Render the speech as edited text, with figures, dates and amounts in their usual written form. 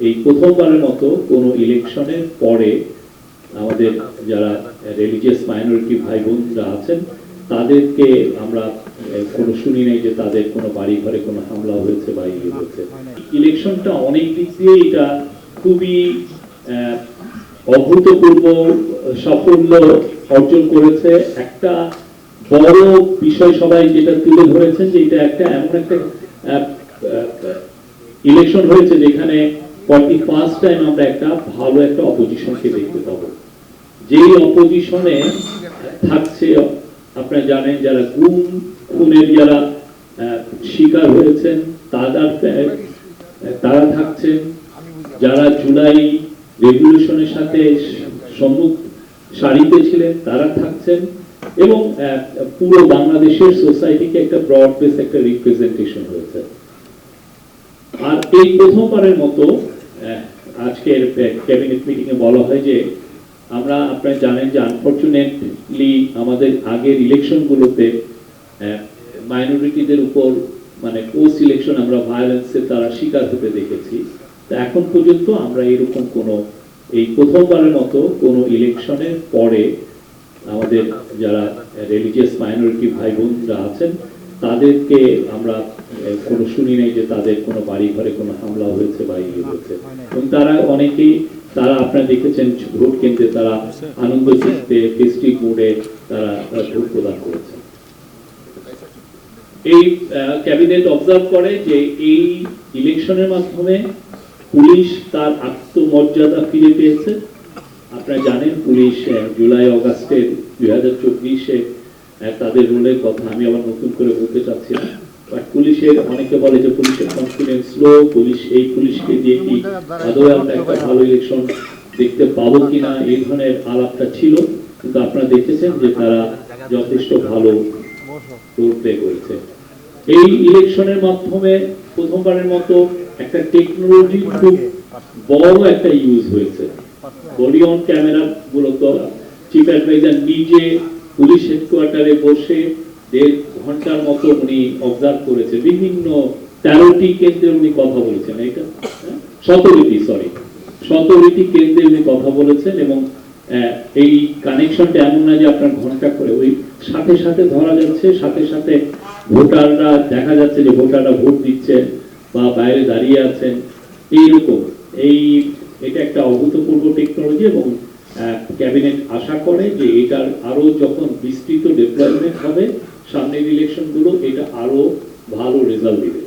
এই প্রথমবারের মতো কোনো ইলেকশনের পরে আমাদের যারা রিলিজিয়াস মাইনরিটি ভাই বোনরা আছেন তাদেরকে আমরা কোনো শুনি নাই যে তাদের কোনো বাড়ি ঘরে কোনো হামলা হয়েছে বা ইয়ে হয়েছে। ইলেকশনটা অনেক দিক দিয়ে এটা খুবই অভূতপূর্ব সাফল্য অর্জন করেছে। একটা বড় বিষয় সবাই যেটা তুলে ধরেছেন যে এটা একটা এমন একটা ইলেকশন হয়েছে যেখানে ফর দি ফার্স্ট টাইম আমরা একটা ভালো একটা অপোজিশনকে দেখতে পাবো। যেই অপোজিশনে থাকছে আপনারা জানেন যারা খুনের যারা শিকার হয়েছেন তারা থাকছেন, যারা জুলাই রেভলিউশনের সাথে সম্মুখ সারিতে ছিলেন তারা থাকছেন, এবং পুরো বাংলাদেশের সোসাইটিকে একটা ব্রড বেস একটা রিপ্রেজেন্টেশন হয়েছে। আর এই প্রথমবারের মতো আজকের ক্যাবিনেট মিটিং এ বলা হয় যে আমরা, আপনারা জানেন যে আনফরচুনেটলি আমাদের আগের ইলেকশন গুলোতে মাইনরিটিদের উপর মানে পোস্ট ইলেকশন আমরা ভায়োলেন্সের তারা শিকার হতে দেখেছি। তো এখন পর্যন্ত আমরা এরকম কোনো এই প্রথমবারের মতো কোনো ইলেকশনের পরে আমাদের যারা রিলিজিয়াস মাইনরিটি ভাই বোনরা আছেন তাদেরকে আমরা কোনো শুনি নাই যে তাদের কোনো বাড়ি ঘরে কোনো হামলা হয়েছে বা ইয়ে হয়েছে। এবং তারা অনেকেই তারা আপনারা দেখেছেন ভোট কেন্দ্রে তারা আনন্দ চিত্তে ফেস্টিভ মোডে তারা ভোট প্রদান করেছেন। এই ক্যাবিনেট অবজার্ভ করে যে এই ইলেকশনের মাধ্যমে পুলিশ তার আত্মমর্যাদা ফিরে পেয়েছে। আপনারা জানেন পুলিশ জুলাই অগাস্টের 2024-এ তাদের রোলের কথা আমি আবার নতুন করে বলতে চাচ্ছি না, বাট পুলিশের অনেকে বলে যে পুলিশের কনফিডেন্স লো, পুলিশকে দিয়ে কি আদৌ আমরা একটা ভালো ইলেকশন দেখতে পাবো কিনা এই ধরনের আলাপটা ছিল। কিন্তু আপনারা দেখেছেন যে তারা যথেষ্ট ভালো রোল প্লে করেছে। এই ইলেকশনের মাধ্যমে প্রথমবারের মতো একটা টেকনোলজি খুব বড় একটা ইউজ হয়েছে। বডি অন ক্যামেরা মূলত চিফ অ্যাডভাইজার নিজে পুলিশ হেডকোয়ার্টারে বসে 1.5 ঘন্টার মতো উনি অবজার্ভ করেছে, বিভিন্ন 13টি কেন্দ্রে উনি কথা বলেছেন, এটা 17টি কেন্দ্রে উনি কথা বলেছেন। এবং এই কানেকশনটা এমন না যে আপনার ঘন্টা করে, ওই সাথে সাথে ধরা যাচ্ছে, সাথে সাথে ভোটাররা দেখা যাচ্ছে যে ভোটাররা ভোট দিচ্ছেন বা বাইরে দাঁড়িয়ে আছেন এইরকম। এটা একটা অভূতপূর্ব টেকনোলজি এবং ক্যাবিনেট আশা করে যে এটার আরো যখন বিস্তৃত ডেভেলপমেন্ট হবে সামনের ইলেকশন গুলো এটা আরো ভালো রেজাল্ট দিবে।